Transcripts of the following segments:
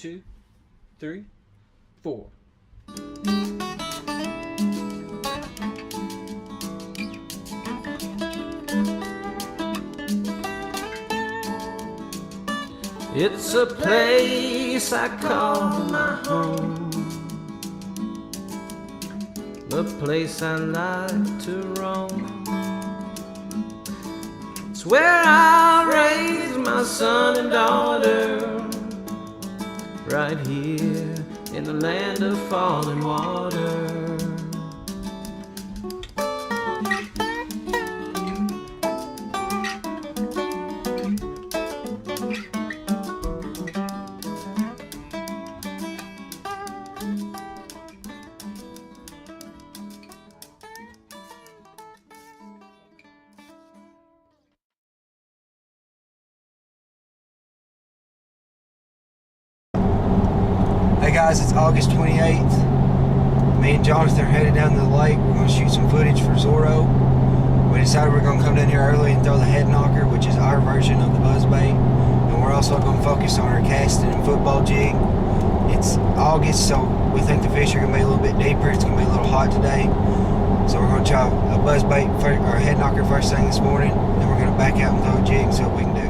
2, 3, 4. It's a place I call my home, a place I like to roam. It's where I raise my son and daughter, right here in the land of falling water. Hey guys, it's August 28th. Me and Jonathan are headed down to the lake. We're going to shoot some footage for Zorro. We decided we're going to come down here early and throw the head knocker, which is our version of the buzz bait. And we're also going to focus on our casting and football jig. It's August, so we think the fish are going to be a little bit deeper. It's going to be a little hot today. So we're going to try a buzz bait or a head knocker first thing this morning. Then we're going to back out and throw a jig and see what we can do.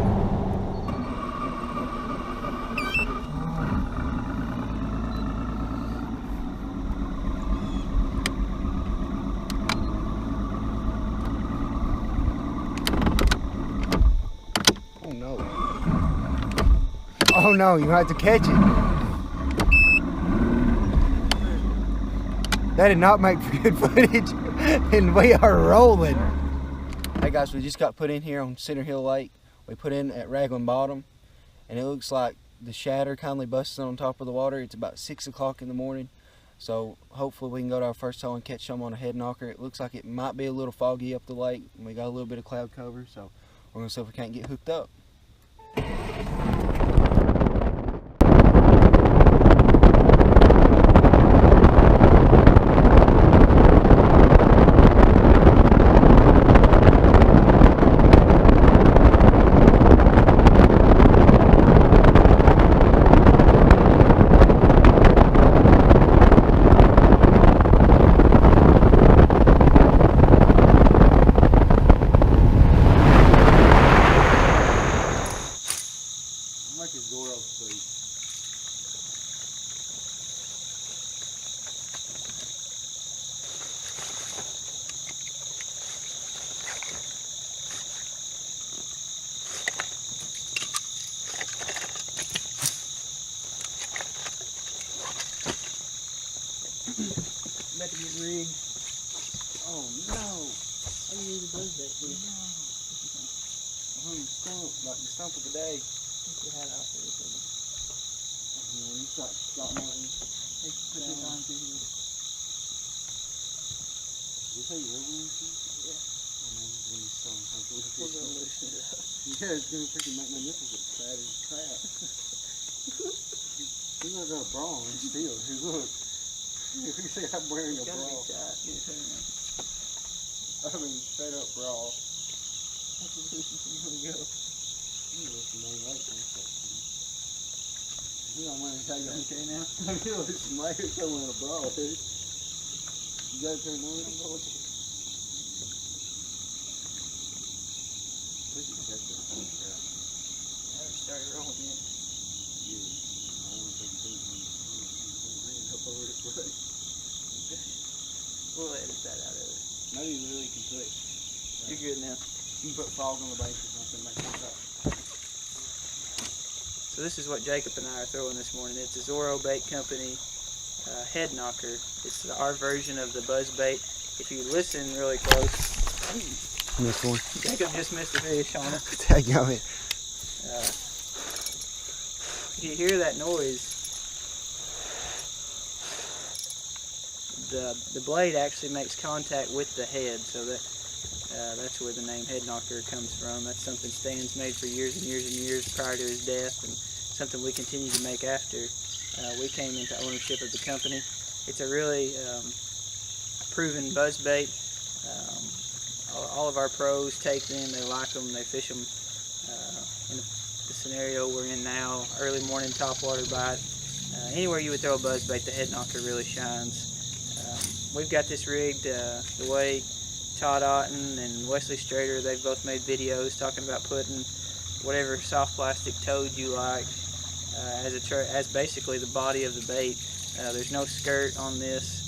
Oh no, you have to catch it. That did not make for good footage, and we are rolling. Hey guys, we just got put in here on Center Hill Lake. We put in at Raglan Bottom, and it looks like the shatter kindly busted on top of the water. It's about 6 o'clock in the morning, so hopefully we can go to our first hole and catch some on a head knocker. It looks like it might be a little foggy up the lake, and we got a little bit of cloud cover, so we're gonna see if we can't get hooked up. Like a Zorro sleep. About to get rigged. Oh no! I didn't even buzz that thing. No. I hung the stump, like the stump of the day. Your hat out there, so you start Martin. Hey, put this on through here. Did you say you were wearing this? Yeah. Oh man, this is gonna be so uncomfortable. We're gonna loosen it up. Yeah, it's gonna freaking make my nipples look fat as crap. He's not got a bra on, he's still. Hey, look. You see I'm wearing a bra. I mean, straight up bra. That's as loose as you're gonna go. You don't want to tell you okay now? I feel like some light coming in a bra, dude. You got to turn on? Where's your picture? I haven't started rolling yet. Yeah. I want to take things up over the place. We'll edit that out of it. Maybe you really can put. You're good now. You can put fog on the base or something, make things up. So this is what Jacob and I are throwing this morning. It's a Zorro Bait Company head knocker. It's our version of the buzz bait. If you listen really close, Missed one. Jacob just missed a fish on it. Daggone it. If you hear that noise, the blade actually makes contact with the head, so that's where the name head knocker comes from. That's something Stan's made for years and years and years prior to his death, and something we continue to make after we came into ownership of the company. It's a really proven buzz bait. All of our pros take them, they like them, they fish them in the scenario we're in now, early morning topwater bite. Anywhere you would throw a buzzbait, the head knocker really shines. We've got this rigged the way Todd Otten and Wesley Strader, they've both made videos talking about putting whatever soft plastic toad you like as basically the body of the bait. There's no skirt on this.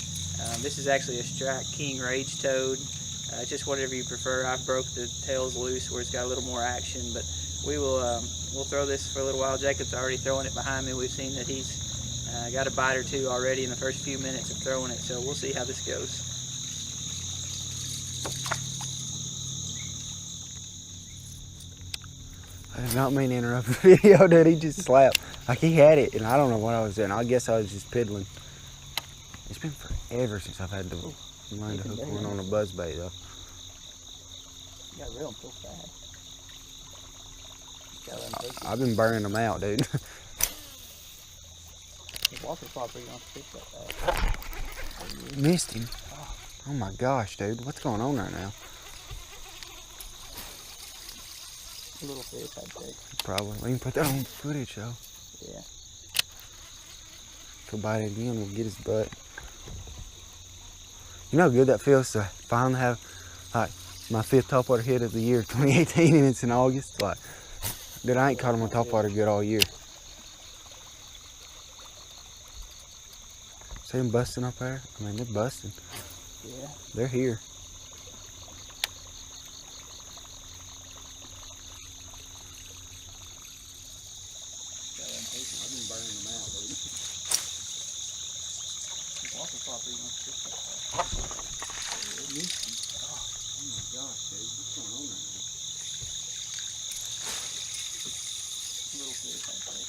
This is actually a Strike King Rage toad. Just whatever you prefer. I broke the tails loose where it's got a little more action, but we'll throw this for a little while. Jacob's already throwing it behind me. We've seen that he's got a bite or two already in the first few minutes of throwing it, so we'll see how this goes. I did not mean to interrupt the video, dude. He just slapped. Like, he had it, and I don't know what I was doing. I guess I was just piddling. It's been forever since I've had to learn to hook one on a buzzbait, though. You gotta reel them so fast. I've been burning them out, dude. The water popper, you don't fix that fast. Missed him. Oh my gosh, dude. What's going on right now? A little fish, I'd say. Probably. We can put that on footage, though. Yeah. If he'll bite it again, we'll get his butt. You know how good that feels to finally have, like, my 5th topwater hit of the year, 2018, and it's in August. Like, dude, I ain't caught him on topwater good all year. See them busting up there? I mean, they're busting. Yeah. They're here. I've been burning them out, dude. Water popper, you don't fix that fast. Oh my gosh, dude. What's going on right now? Little fish, I'd say.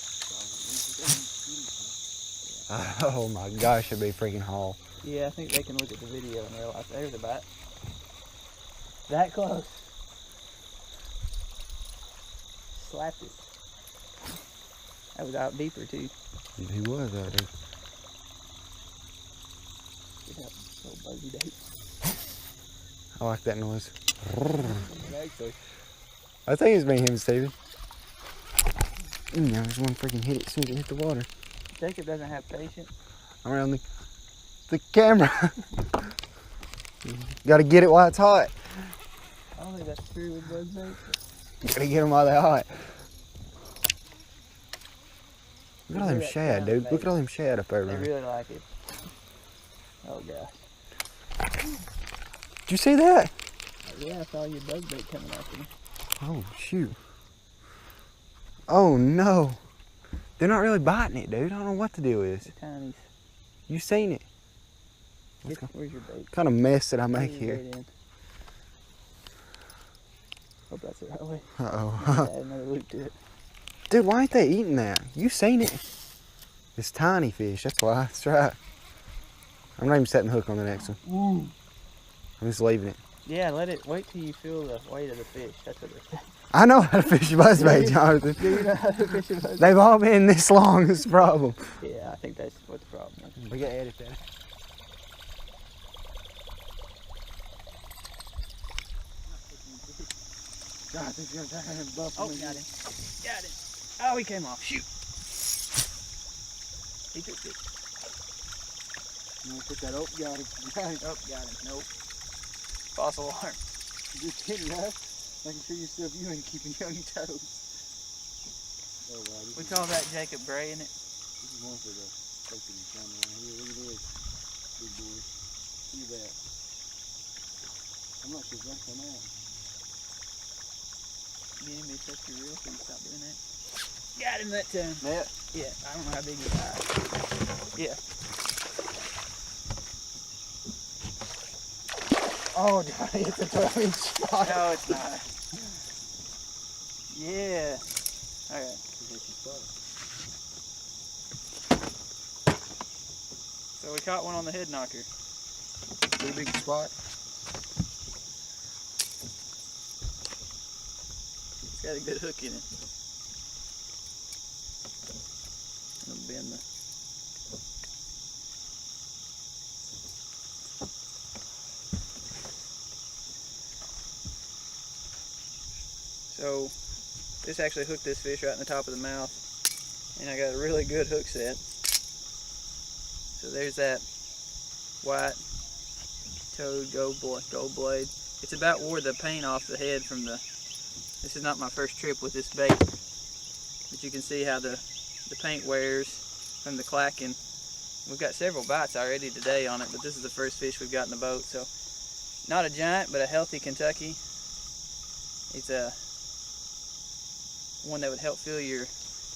Oh my gosh, it'd be freaking haul. Yeah, I think they can look at the video and realize there's a bite. That close. Slapped it. That was out deeper too. He was out there. Get up, little buzzy bait. I like that noise. Actually, I think it's been him, Steven. I just want to freaking hit it as soon as it hit the water. Jacob doesn't have patience. Around the camera. Got to get it while it's hot. I don't think that's true with buzzbait. Got to get them while they're hot. Look at all them shad, dude. Look at all them shad up there, They man. really like it. Oh gosh. Did you see that? Yeah, I saw your buzzbait coming after me. Oh, shoot. Oh, no. They're not really biting it, dude. I don't know what the deal is. The tinies. You seen it? Where's your bait? What kind of mess did I make Where's your here? bait in? Hope that's the right way. Uh-oh. Add another loop to it. Dude, why ain't they eating that? You seen it? It's tiny fish, that's why. That's right. I'm not even setting the hook on the next one. Ooh. I'm just leaving it. Yeah, wait till you feel the weight of the fish. That's what they're saying. I know how to fish a buzzbait, Jonathan. Do you know how to fish a buzzbait? They've all been this long, is the problem. Yeah, I think that's what the problem is. We gotta edit that. Jonathan's gonna try and bump Oh, him. got him. Got him. Oh, he came off. Shoot. He took it. You wanna put that up? Got him. Oh, got him. Nope. False alarm. Just hitting us. Making sure you're still viewing, keeping you on your toes. Oh, wow. We call that Jacob Bray, innit? This is one for the taking the camera right here. Look at this. Big boy. See that. I'm not sure if that's come out. You need me to touch your reel so you stop doing that? Got him that time. Net? Yeah, I don't know how big he got. Yeah. Oh, Johnny, it's a 12-inch spot. No, it's not. Yeah. Okay. So we caught one on the head knocker. Pretty big spot. It's got a good hook in it. I'm gonna bend the. So this actually hooked this fish right in the top of the mouth, and I got a really good hook set. So there's that white toad gold blade. It's about wore the paint off the head from the, this is not my first trip with this bait, but you can see how the paint wears from the clacking. We've got several bites already today on it, but this is the first fish we've got in the boat. So not a giant, but a healthy Kentucky. It's a one that would help fill your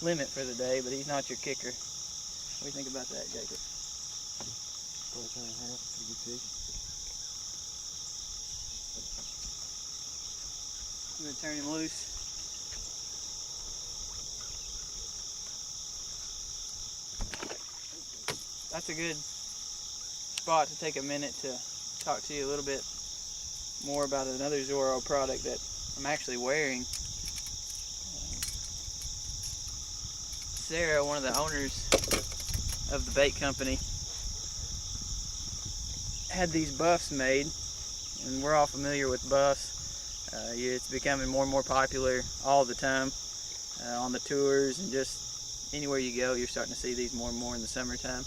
limit for the day, but he's not your kicker. What do you think about that, Jacob? I'm gonna turn him loose. That's a good spot to take a minute to talk to you a little bit more about another Zorro product that I'm actually wearing. Sarah, one of the owners of the bait company, had these buffs made, and we're all familiar with buffs. It's becoming more and more popular all the time on the tours, and just anywhere you go, you're starting to see these more and more in the summertime.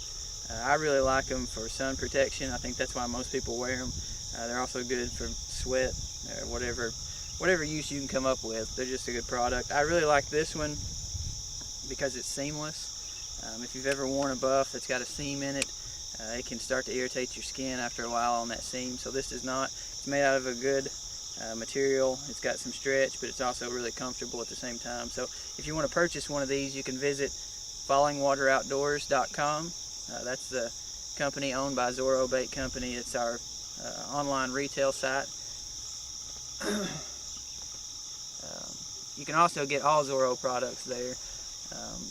I really like them for sun protection. I think that's why most people wear them. They're also good for sweat or whatever use you can come up with. They're just a good product. I really like this one because it's seamless. If you've ever worn a buff that's got a seam in it, it can start to irritate your skin after a while on that seam. So this is not. It's made out of a good material. It's got some stretch, but it's also really comfortable at the same time. So if you want to purchase one of these, you can visit followingwateroutdoors.com. That's the company owned by Zorro Bait Company. It's our online retail site. You can also get all Zorro products there.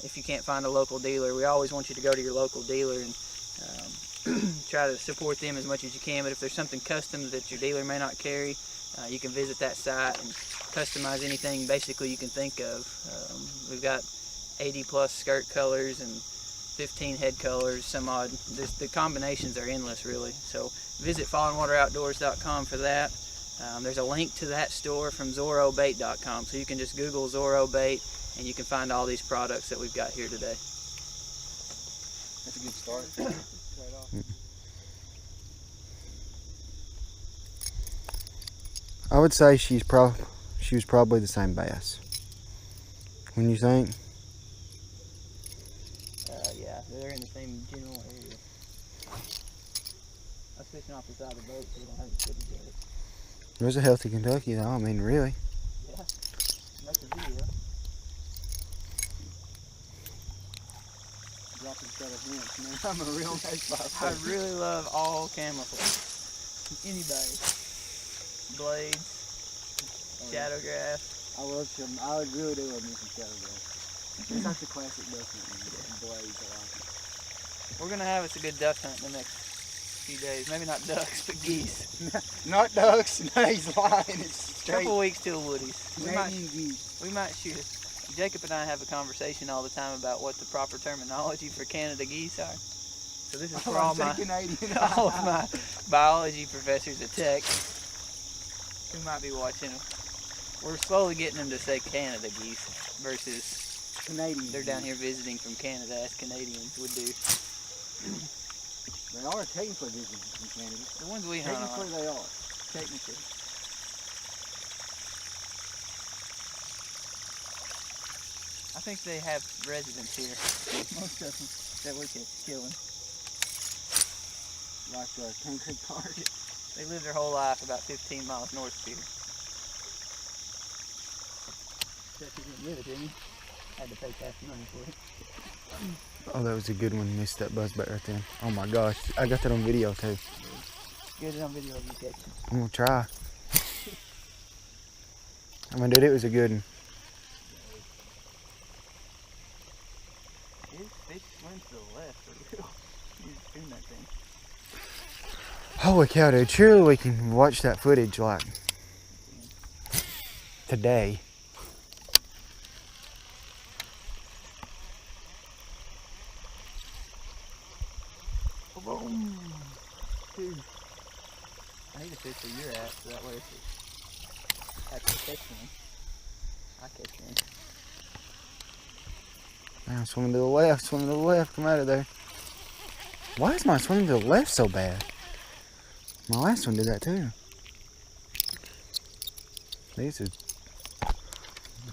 If you can't find a local dealer, we always want you to go to your local dealer and try to support them as much as you can. But if there's something custom that your dealer may not carry, you can visit that site and customize anything basically you can think of. We've got 80 plus skirt colors and 15 head colors, some odd. The combinations are endless, really. So visit followingwateroutdoors.com for that. There's a link to that store from ZorroBait.com, so you can just Google Zorro Bait and you can find all these products that we've got here today. That's a good start. Right off. I would say she was probably the same bass. When you think? Yeah, they're in the same general area. I was fishing off the side of the boat, so we don't have any footage of it. It was a healthy Kentucky, though. I mean, really. Yeah, make a video. Dropping set of hints, man. I'm a real nice I really love all camouflage. Anybody. Blades, shadow grass. I love some. I really do love me some shadow grass. It's like the classic duck hunting. Blades, I like it. We're gonna have us a good duck hunt in the next few days. Maybe not ducks, but geese. Not ducks. No, he's lying. It's straight. Couple weeks till woodies. Geese. We might shoot. Jacob and I have a conversation all the time about what the proper terminology for Canada geese are. So this is for all of my biology professors at Tech who might be watching. We're slowly getting them to say Canada geese versus Canadian. They're down here visiting from Canada, as Canadians would do. They are technically visiting from Canada. The ones we hunt Technically they are. Technically. I think they have residents here. Most of them that we're killing. Like the Concrete Park. They live their whole life about 15 miles north of here. Didn't you? Had to pay cash money for it. Oh, that was a good one. Missed that buzzbait right there. Oh my gosh, I got that on video too. Get it on video of you catching. I'm gonna try. I mean, dude, it was a good one. His fish swims to the left for real. He's doing that thing. Holy cow, dude. Surely we can watch that footage like today. Boom. Dude. I need to fish where you're at, so that way if I can catch one, I catch one. Now swimming to the left, come out of there. Why is my swimming to the left so bad? My last one did that too. This is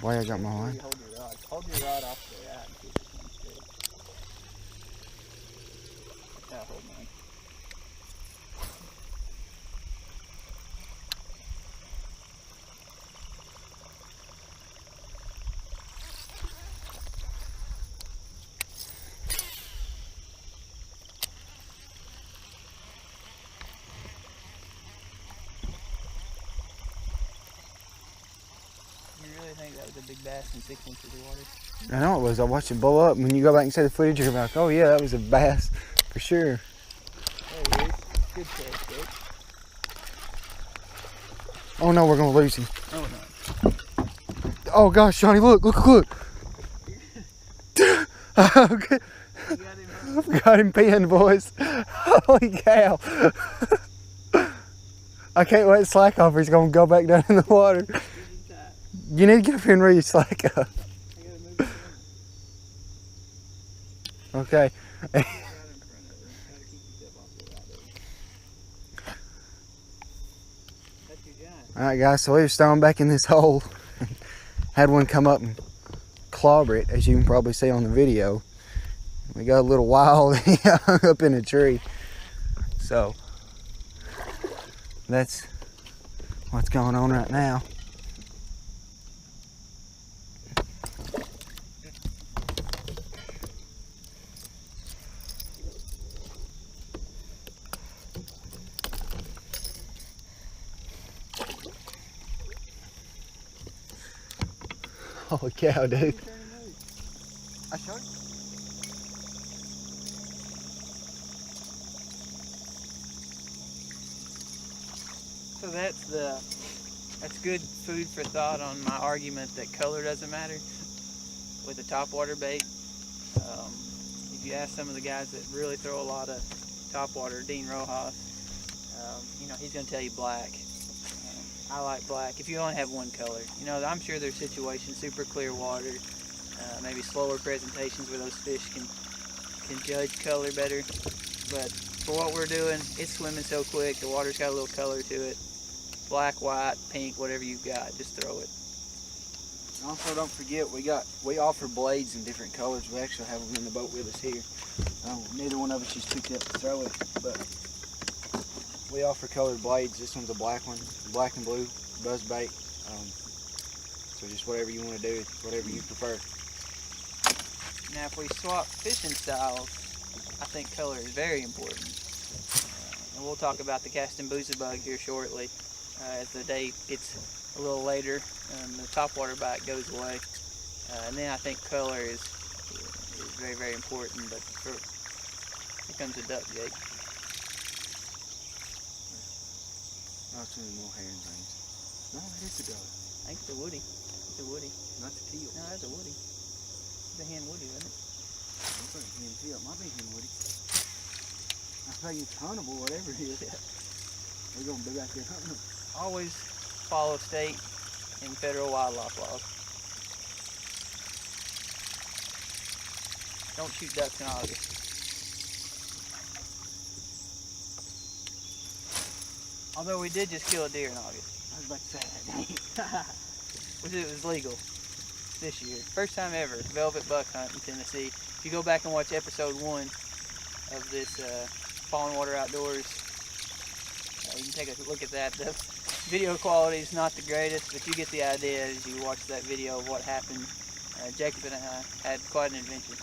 why I got my line. Hold your rod. Hold your rod off the rod and keep it straight. Yeah, hold mine. You really think that was a big bass in 6 inches of water? I know it was. I watched it blow up. When you go back and see the footage, you're like, oh yeah, that was a bass for sure. There he is. Good catch, Jake. Oh no, we're gonna lose him. Oh no. Oh gosh, Johnny, look. Okay. You got him. I've got him pinned, boys. Holy cow. I can't let slack off or he's gonna go back down in the water. You need to get up here and read your slack up. I gotta move it in. Okay. Right in front of her. Gotta keep yourself off the rod. That's your giant. Alright guys, so we was throwing back in this hole. Had one come up and clobber it, as you can probably see on the video. We got a little wild and he hung up in a tree. So that's what's going on right now. Holy cow, dude. I showed you. So that's good food for thought on my argument that color doesn't matter with the topwater bait. If you ask some of the guys that really throw a lot of topwater, Dean Rojas, he's going to tell you black. I like black. If you only have one color, I'm sure there's situations, super clear water, maybe slower presentations where those fish can judge color better. But for what we're doing, it's swimming so quick. The water's got a little color to it. Black, white, pink, whatever you've got, just throw it. Also, don't forget, we offer blades in different colors. We actually have them in the boat with us here. Neither one of us just picked up to throw it, but we offer colored blades. This one's a black one, black and blue, buzz bait. So just whatever you want to do, whatever you prefer. Now, if we swap fishing styles, I think color is very important. And we'll talk about the casting Booza bug here shortly. As the day gets a little later and the topwater bite goes away. And then I think color is very, very important. But here comes a duck, Jake. Oh, too many more herring things. No, it is a duck. I think it's a woody. It's a woody. Not the teal. No, that's a woody. It's a hen woody, isn't it? I'm thinking hen teal. It might be hen woody. I think it's huntable, whatever it is. Yeah. We're going to be back there hunting them. Always follow state and federal wildlife laws. Don't shoot ducks in August. Although we did just kill a deer in August. I was about to say that. Which it was legal this year. First time ever, velvet buck hunt in Tennessee. If you go back and watch episode 1 of this Fallen Water Outdoors, you can take a look at that. The video quality is not the greatest, but you get the idea as you watch that video of what happened. Jacob and I had quite an adventure.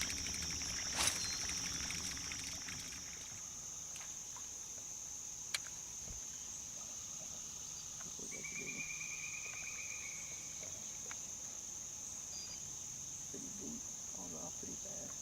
Pretty deep, falls off pretty fast.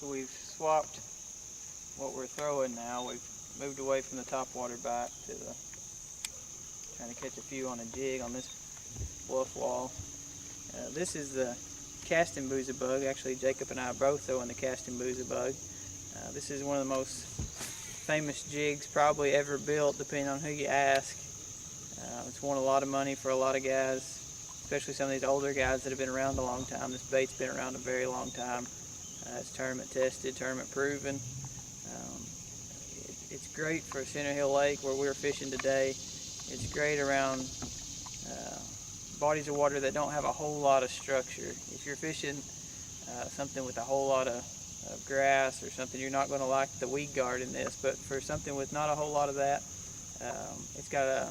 So we've swapped what we're throwing now. We've moved away from the topwater bite to the trying to catch a few on a jig on this bluff wall. This is the casting Booza bug. Actually, Jacob and I are both throwing the casting Booza bug. This is one of the most famous jigs probably ever built, depending on who you ask. It's won a lot of money for a lot of guys, especially some of these older guys that have been around a long time. This bait's been around a very long time. It's tournament tested, tournament proven. It's great for Center Hill Lake where we're fishing today. It's great around bodies of water that don't have a whole lot of structure. If you're fishing something with a whole lot of grass or something, you're not going to like the weed guard in this. But for something with not a whole lot of that, it's got a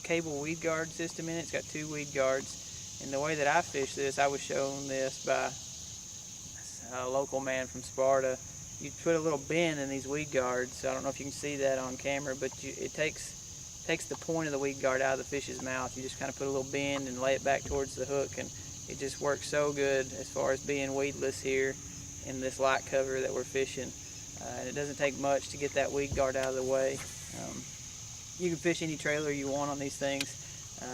cable weed guard system in it. It's got 2 weed guards. And the way that I fish this, I was shown this by a local man from Sparta. You put a little bend in these weed guards. I don't know if you can see that on camera, but it takes the point of the weed guard out of the fish's mouth. You just kind of put a little bend and lay it back towards the hook, and it just works so good as far as being weedless here in this light cover that we're fishing. And it doesn't take much to get that weed guard out of the way. You can fish any trailer you want on these things.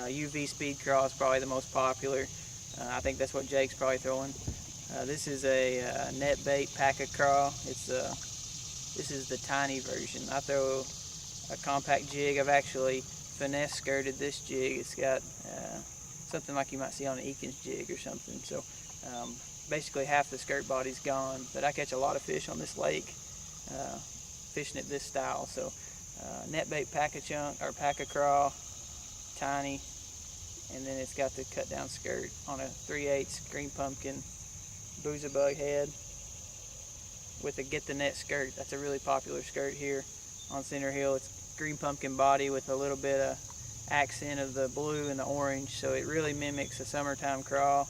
UV Speed Craw is probably the most popular. I think that's what Jake's probably throwing. This is a net bait pack-a craw. This is the tiny version. I throw a compact jig. I've actually finesse skirted this jig. It's got something like you might see on an Eakins jig or something. So basically half the skirt body's gone. But I catch a lot of fish on this lake fishing it this style. So net bait pack-a-chunk or pack-a-craw, tiny, and then it's got the cut down skirt on a 3/8 green pumpkin Booza bug head with a get the net skirt. That's a really popular skirt here on Center Hill. It's green pumpkin body with a little bit of accent of the blue and the orange, so it really mimics a summertime craw.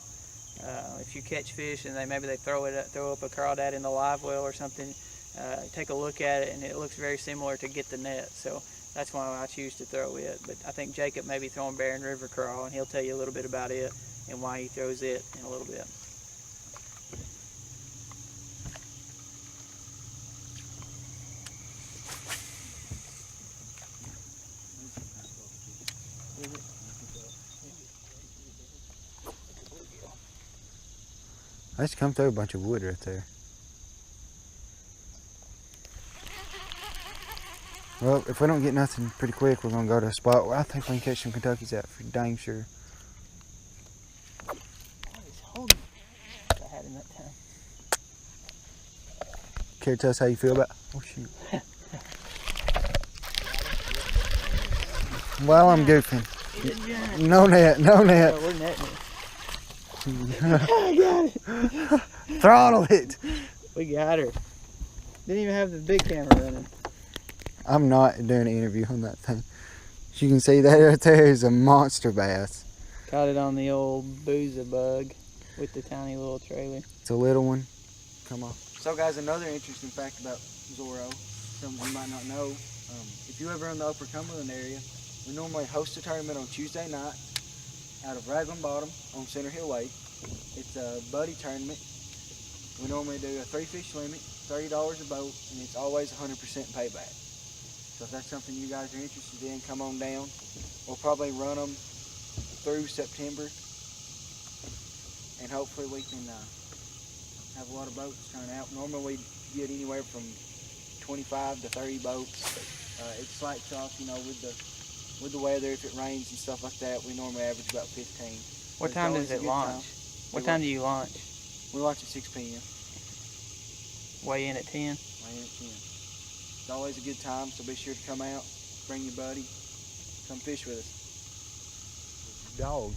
If you catch fish and maybe they throw up a crawdad in the live well or something, take a look at it and it looks very similar to get the net. So that's why I choose to throw it. But I think Jacob may be throwing Barren River craw, and he'll tell you a little bit about it and why he throws it in a little bit. I just come through a bunch of wood right there. Well, if we don't get nothing pretty quick, we're gonna go to a spot where I think we can catch some Kentuckies out for dang sure. Oh, he's holding it. I had him that time. Care to tell us how you feel about? Oh shoot! Well, I'm goofing. No net, no net. Oh, we're netting it. I got it. Throttle it. We got her. Didn't even have the big camera running. I'm not doing an interview on that thing. As you can see, that right there is a monster bass. Caught it on the old Booza bug with the tiny little trailer. It's a little one. Come on. So guys, another interesting fact about Zorro, something you might not know. If you ever in the Upper Cumberland area, we normally host a tournament on Tuesday night out of Raglan Bottom on Center Hill Lake. It's a buddy tournament. We normally do a 3-fish limit, $30 a boat, and it's always 100% payback. So if that's something you guys are interested in, come on down. We'll probably run them through September, and hopefully we can have a lot of boats turn out. Normally we get anywhere from 25 to 30 boats. It slaps off, you know, with the weather. If it rains and stuff like that, we normally average about 15. What time does it launch? What time do you launch? We launch at 6 p.m. Weigh in at 10? Weigh in at 10. It's always a good time, so be sure to come out, bring your buddy, come fish with us. Dog.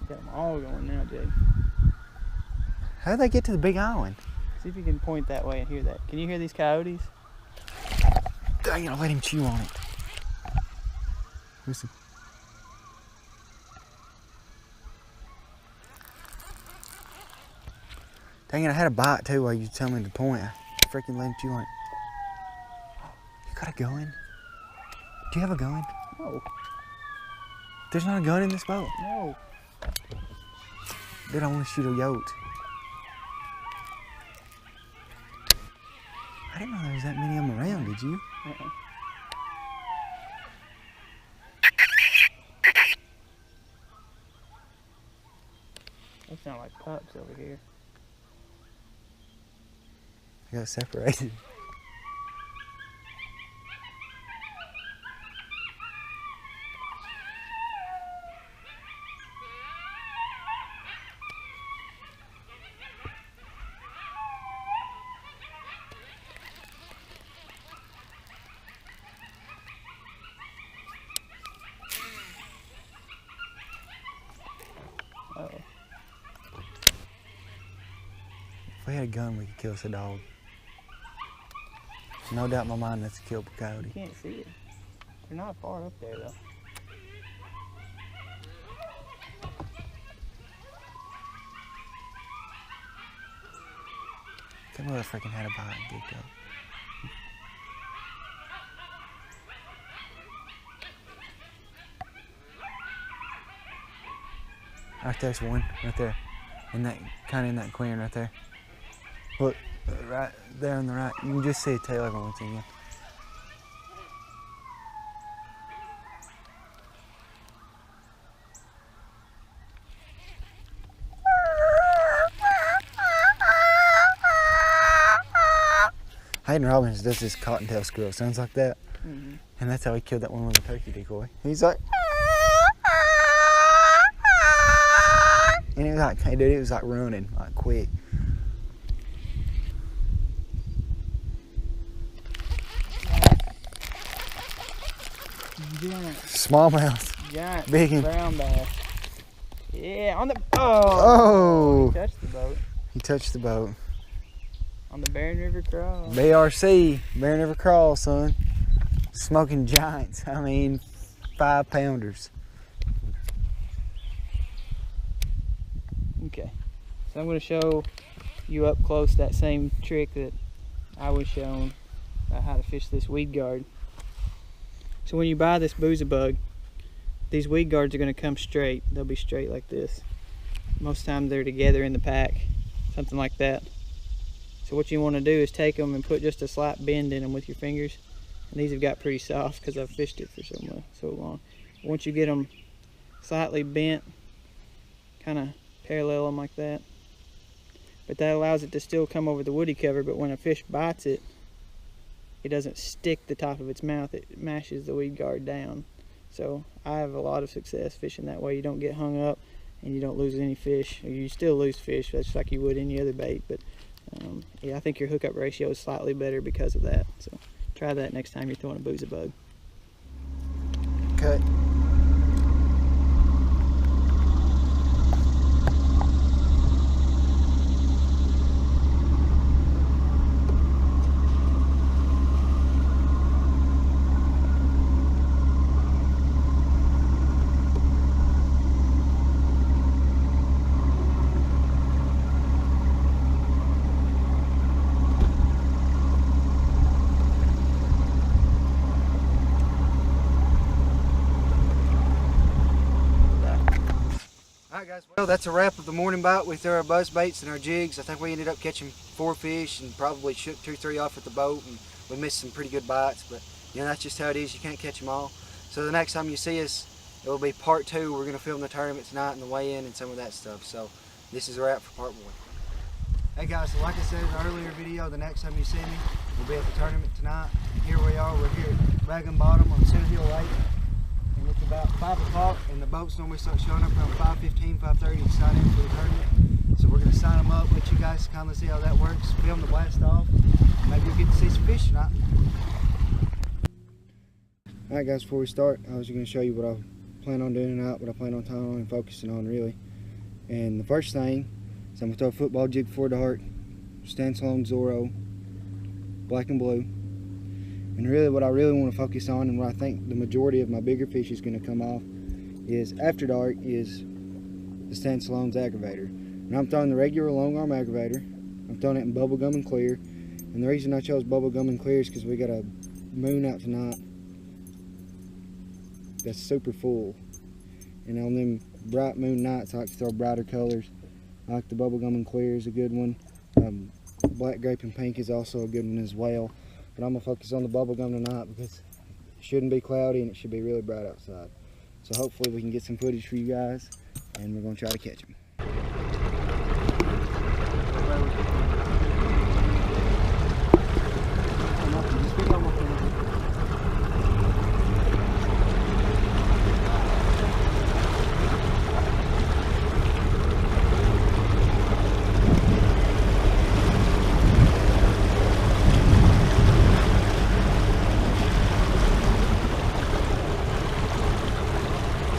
Got them all going now, Jake. How did they get to the big island? See if you can point that way and hear that. Can you hear these coyotes? Dang it, I'll let him chew on it. Listen. Dang it, I had a bite too while you were telling me to point. I freaking let him chew on it. You got a gun? Do you have a gun? No. There's not a gun in this boat? No. Dude, I want to shoot a yote. I didn't know there was that many of them around, did you? They sound like pups over here. They got separated. Uh-oh. If we had a gun, we could kill us a dog. No doubt in my mind that's a killed coyote. You can't see it. They're not far up there though. That motherfucking had a bite and geeked up. Right there's one, right there. In that, kind of in that clearing right there. Look, right there on the right. You can just see a tail every once in a while. Hayden Robbins does this cottontail squirrel, sounds like that. Mm-hmm. And that's how he killed that one with the turkey decoy. He's like, and it was like, hey dude, it was like running, like quick. Giant, Smallmouth. giant Big one. brown bass. Yeah, on the Oh! He touched the boat. He touched the boat. On the Barren River Crawl. BRC, Barren River Crawl, son. Smoking giants. I mean, 5-pounders. Okay, so I'm going to show you up close that same trick that I was shown about how to fish this weed guard. So when you buy this Booza bug, these weed guards are going to come straight. They'll be straight like this. Most times they're together in the pack, something like that. So what you want to do is take them and put just a slight bend in them with your fingers. And these have got pretty soft because I've fished it for so long. Once you get them slightly bent, kind of parallel them like that. But that allows it to still come over the woody cover, but when a fish bites it, it doesn't stick the top of its mouth, it mashes the weed guard down. So I have a lot of success fishing that way. You don't get hung up and you don't lose any fish. Or you still lose fish, that's like you would any other bait, but yeah, I think your hookup ratio is slightly better because of that. So try that next time you're throwing a Booza bug. Cut. Well, that's a wrap of the morning bite. We threw our buzz baits and our jigs. I think we ended up catching 4 fish and probably shook 2-3 off at the boat, and we missed some pretty good bites, but you know, that's just how it is. You can't catch them all. So the next time you see us, it will be part 2. We're going to film the tournament tonight and the weigh-in and some of that stuff. So this is a wrap for part 1. Hey guys, so like I said in the earlier video, the next time you see me, we'll be at the tournament tonight. Here we are. We're here at Wagon Bottom on Center Hill Lake. And it's about 5 o'clock, and the boats normally start showing up around 5:15, 5:30 to sign in for the tournament. So we're going to sign them up, let you guys kind of see how that works, film the blast off, and maybe you'll get to see some fish tonight. Alright guys, before we start, I was going to show you what I plan on doing tonight, what I plan on tying on and focusing on really. And the first thing is I'm going to throw a football jig for a dart, Stan Sloan Zorro, black and blue. And really what I really want to focus on, and what I think the majority of my bigger fish is going to come off, is after dark, is the Stan Sloan's aggravator. And I'm throwing the regular long arm aggravator. I'm throwing it in bubblegum and clear. And the reason I chose bubblegum and clear is because we got a moon out tonight that's super full. And on them bright moon nights, I like to throw brighter colors. I like the bubblegum and clear is a good one. Black grape and pink is also a good one as well. But I'm gonna focus on the bubble gum tonight because it shouldn't be cloudy and it should be really bright outside. So hopefully we can get some footage for you guys, and we're gonna try to catch them.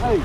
Hey!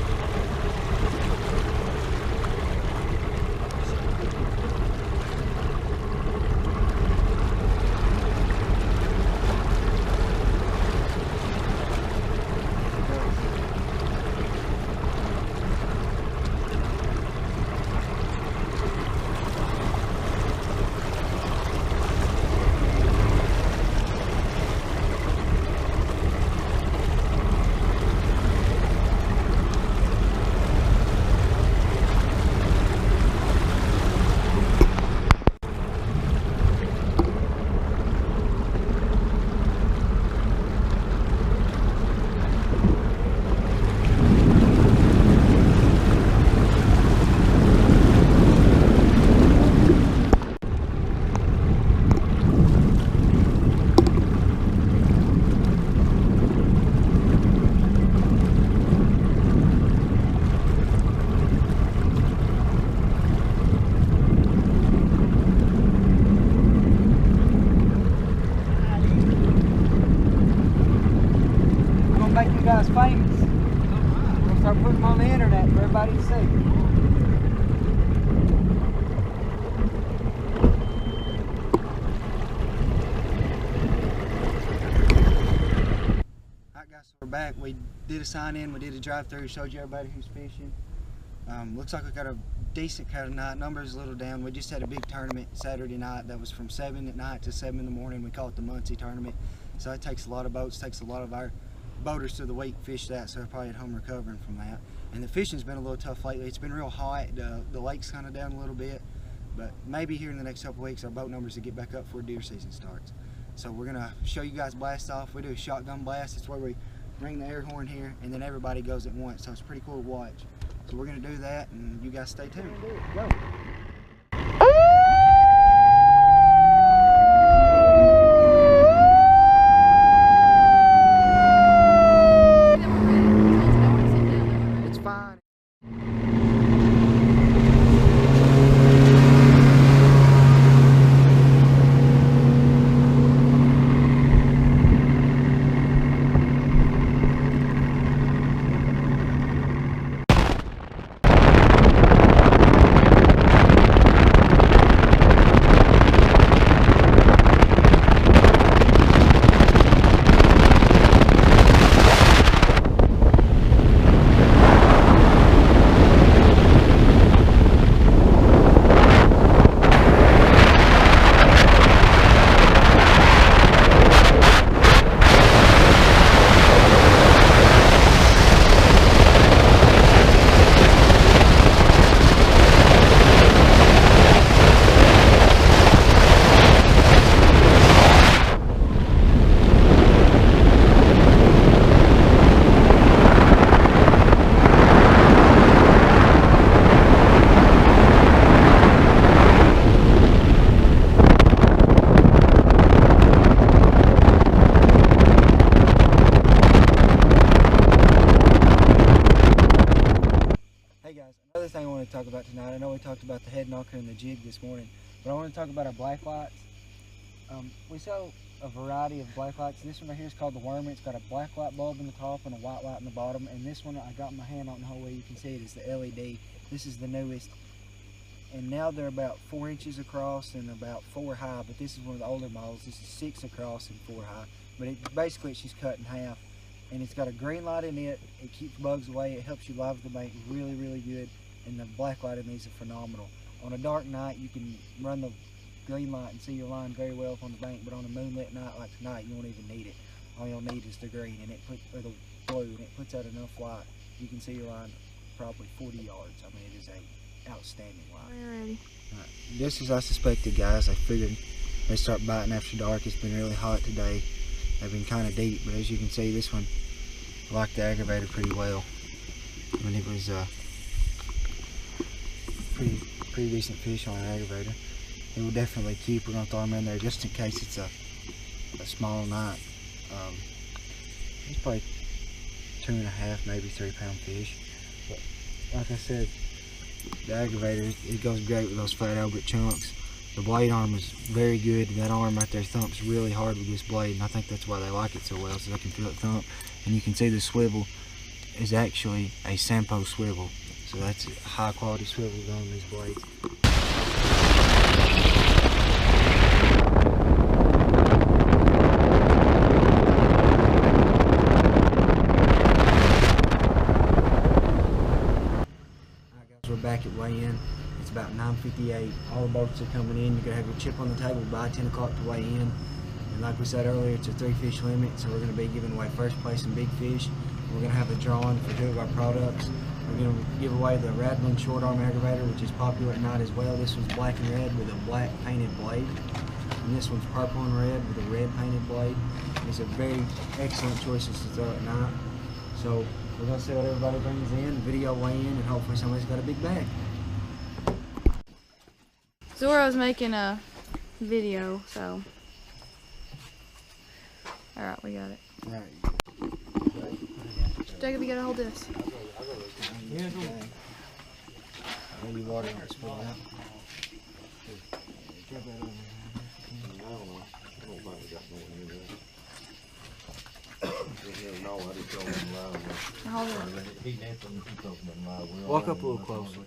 Make you guys famous. We'll start putting them on the internet for everybody to see. Alright guys, so we're back. We did a sign in, we did a drive through, showed you everybody who's fishing. Looks like we got a decent kind of night. Numbers a little down. We just had a big tournament Saturday night that was from 7 at night to 7 in the morning. We call it the Muncie tournament. So it takes a lot of boats, takes a lot of our boaters through the week fish that, so they're probably at home recovering from that. And the fishing's been a little tough lately. It's been real hot. The lake's kind of down a little bit, but maybe here in the next couple weeks our boat numbers will get back up before deer season starts. So we're gonna show you guys blast off. We do a shotgun blast. It's where we ring the air horn here and then everybody goes at once, so it's pretty cool to watch. So we're gonna do that, and you guys stay tuned. Go. Thing I want to talk about tonight, I know we talked about the head knocker and the jig this morning, but I want to talk about our black lights. We sell a variety of black lights. This one right here is called the Wormer. It's got a black light bulb in the top and a white light in the bottom, and this one I got my hand on the whole way, you can see it is the LED. This is the newest, and now they're about 4 inches across and about 4 high, but this is one of the older models. This is 6 across and 4 high, but basically it's just cut in half, and it's got a green light in it. It keeps bugs away. It helps you live the bank really, really good. And the black light in these are phenomenal. On a dark night, you can run the green light and see your line very well up on the bank, but on a moonlit night like tonight, you won't even need it. All you'll need is the green and or the blue, and it puts out enough light. You can see your line probably 40 yards. I mean, it is a outstanding live. We're ready. Just as I suspected, guys. I figured they start biting after dark. It's been really hot today. They've been kind of deep, but as you can see, this one liked the aggravator pretty well. I mean, it was pretty decent fish on an aggravator. It will definitely keep. We're gonna throw them in there just in case it's a small night. It's probably 2.5, maybe 3 pound fish. But like I said, the aggravator, it goes great with those fat Albert chunks. The blade arm is very good. That arm right there thumps really hard with this blade, and I think that's why they like it so well, so they can feel it thump. And you can see the swivel is actually a Sampo swivel, so that's a high quality swivel on these blades. We're back at weigh-in. It's about 9:58. All the boats are coming in. You're gonna have your chip on the table by 10 o'clock to weigh in. And like we said earlier, it's a 3-fish limit, so we're gonna be giving away first place in big fish. We're gonna have a drawing for 2 of our products. We're gonna give away the Radlin short arm aggravator, which is popular at night as well. This one's black and red with a black painted blade. And this one's purple and red with a red painted blade. These are very excellent choices to throw at night. So we're gonna see what everybody brings in, video weigh in, and hopefully somebody's got a big bag. Zorro's making a video, so. Alright, we got it. Right. Jacob, you gotta hold this. Yeah, maybe water won't spill out. Hold it. Walk up a little closer.